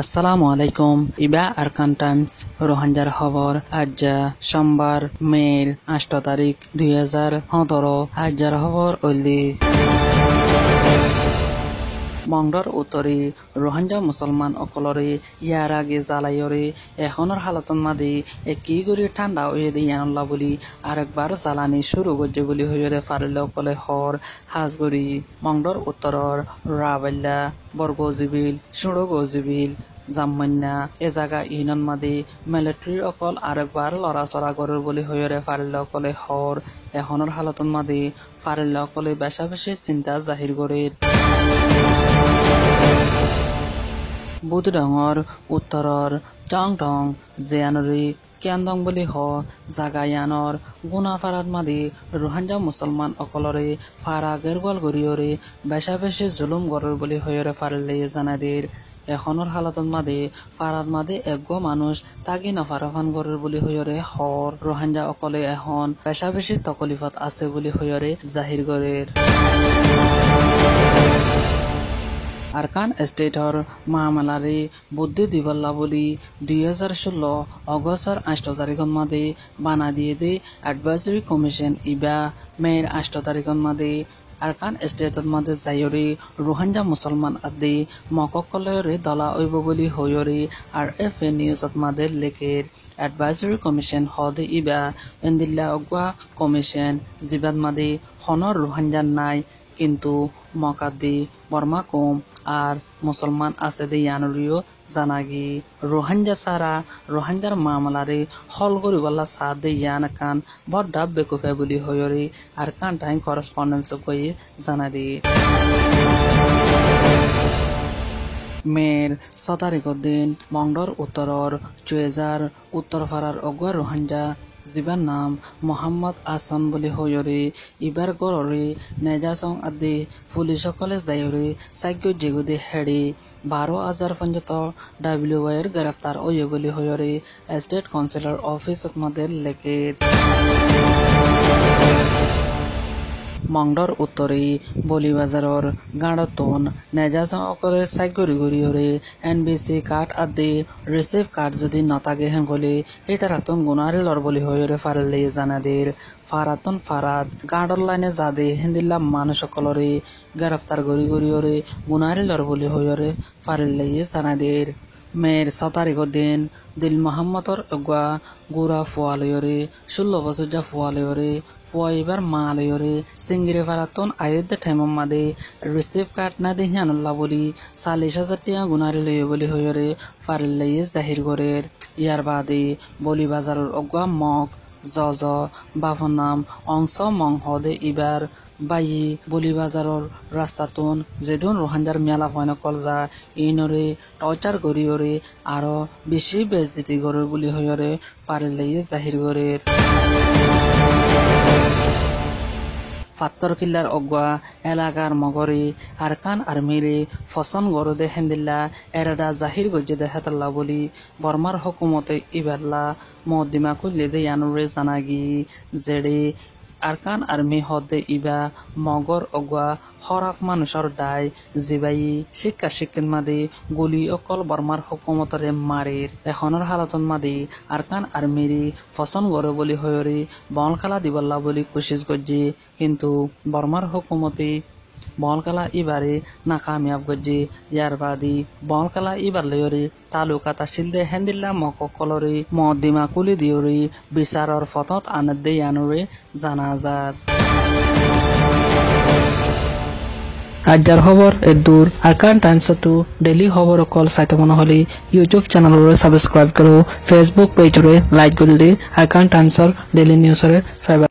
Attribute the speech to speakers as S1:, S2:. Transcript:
S1: আসসালামু আলাইকুম ইবা আরকান টাইমস রোহাঞ্জার খবর আজ সোমবার মের 8 তারিখ 2017 আজর খবর ওলি মংডর উত্তরে রোহাঞ্জা মুসলমান অকলরে ইয়ার আগে জ্বালাইরে এখনের হালতন মাদি একই গুড়ি ঠান্ডা হয়ে দিয়ে আনলা বলি আরেকবার জ্বালানি শুরু করছে বলি হইরে ফারিল অকলে হর হাজগুড়ি মংডর উত্তরর রাবাল্লা বরগজিবিল সুড়গজিবিল জাম্মান্না এ জায়গা ইনন মাদি মিলিটারির অকল আরেকবার লড়াচড়া করার বলি হইরে ফারিল অকলে হর এখনের হালতন মাদি ফারিল অকলে বেশা বেশি চিন্তা জাহির করে বুধডঙর উত্তরর টং টং জিয়ানরি কেন্দং বলি হ জাগায়ানর গুনাফারাত মাদি রোহাঞ্জা মুসলমান অকলরে ফারা গেরগল গরিয়রে বেশা বেশি জুলুম গরর বলি হইরে ফারিলে জানাদের এখনের হালতন মাদে ফারাত মাদে একগো মানুষ তাগি নফারাফান গরর বলি হইরে হর রোহাঞ্জা অকলে এখন বেশা বেশি তকলিফত আছে বলি হইরে জাহির গরের আরকান স্টেটর মামলারে বুদ্ধি দিবল্লা বলি 2016 অগস্টর 8 তারিখন মাদে বানা দিয়ে দে অ্যাডভাইজরি কমিশন ইবা মের 8 তারিখন মাদে আরকান স্টেটত মাদে যাইরে রোহাঞ্জা মুসলমান আদি মককলরে দলা ওইব বলি হইরে আর এফ এ নিউজত মাদে লেকের অ্যাডভাইজরি কমিশন হদে ইবা এন্দিল্লা অগা কমিশন জিবাদ মাদে হনর রোহাঞ্জা নাই কিন্তু মকাদি বর্মা কম আর মুসলমান আছে দে ইয়ানরিও জানাগি রোহাঞ্জা সারা রোহাঞ্জার মামলারে হল করিবলা সাথ দে ইয়ান কান বড় বেকুফে বলি হইরে আর কান টাইম করেসপন্ডেন্স কই জানা দি মের 6 তারিখের দিন মংডর উত্তরর চুয়েজার উত্তরপাড়ার অগুয়া রোহাঞ্জা জিবার নাম মোহাম্মদ আসান বলি হইরে ইবার গড়রে নেজাসং আদি পুলিশ সকলে যাইরে সাইক্য জিগুদি হেড়ি 12,000 পর্যন্ত ডাব্লিউআইয়ের গ্রেফতার ওয়ে বলি হইরে স্টেট কাউন্সিলর অফিস মদের লেকের মংডর উত্তরে বলিবাজারর গাঁড়তন নেজাসং অকলে সাইগরি গরিয়রে এনবিসি কার্ড আদি রিসিভ কার্ড যদি নতাগে হেঙ্গলে এটারাতন গুনারে লর বলি হইরে ফারিলে জানাদের ফারাতন ফারাত গাঁড়র লাইনে যাদে হিন্দিল্লা মানুষ সকলরে গ্রেফতার গরিয়রে গুনারে লর বলি হইরে ফারিলে জানাদের মের 6 তারিখের দিন দিল মোহাম্মদর অগুয়া গুড়া ফুয়ালয়রে 16 বছর যা ফুয়ালয়রে ফুয়াইবার মালয়রে সিঙ্গিরে ফারাতন আয়েদ টাইম মাদে রিসিভ কার্ড না দিয়ে আনুল্লা বলি 40,000 টিয়া গুনারে লইয়ে বলি হইরে ফারিলে জাহির গরের ইয়ার বাদে বলি বাজারের অগুয়া মগ জজ বাফনাম অংশ মং হদে ইবার বাইয়ে বলিবাজারর রাস্তাতন যেদুন রোহাঞ্জার মেলা ফয়ন কলজা ইনরে টর্চার গরিয়রে আরো বেশি বেজিতি গরের বলি হইরে ফারিলে জাহির গরের ফাত্তর কিল্লার অগুয়া এলাকার মগরে আরকান আর্মিরে ফসন গরদে হেন্দিল্লা এরাদা জাহির গজ্জে দেখাতল্লা বলি বর্মার হুকুমতে ইবাল্লা মদিমা কুল্লে দে ইয়ানুরে জানাগি জেডে আরকান আর্মি হদে ইবা মগর অগুয়া হরাফ মানুষের দায় জিবাই শিক্ষা শিক্ষিত মাদি গুলি অকল বর্মার হুকুমতরে মারের এখনের হালতন মাদি আরকান আর্মিরি ফসন গড়ে বলি হইরে বনখালা দিবল্লা বলি কোশিশ গজ্জি কিন্তু বর্মার হুকুমতে বনকালা ইবারে নাকামিয়াব গজ্জি ইয়ার বাদি বনকালা ইবার লয়রে তালুকা তাহসিলদে হেন্দিল্লা মককলরে মদিমা কুলি দিয়রে বিচারর ফতত আনদে ইয়ানুরে জানাজাত আজর খবর এদুর আরকান টাইমস টু ডেইলি খবর অকল চাইতে মনে হলে ইউটিউব চ্যানেলরে সাবস্ক্রাইব করো ফেসবুক পেজরে লাইক করলে আরকান টাইমসর ডেইলি নিউজরে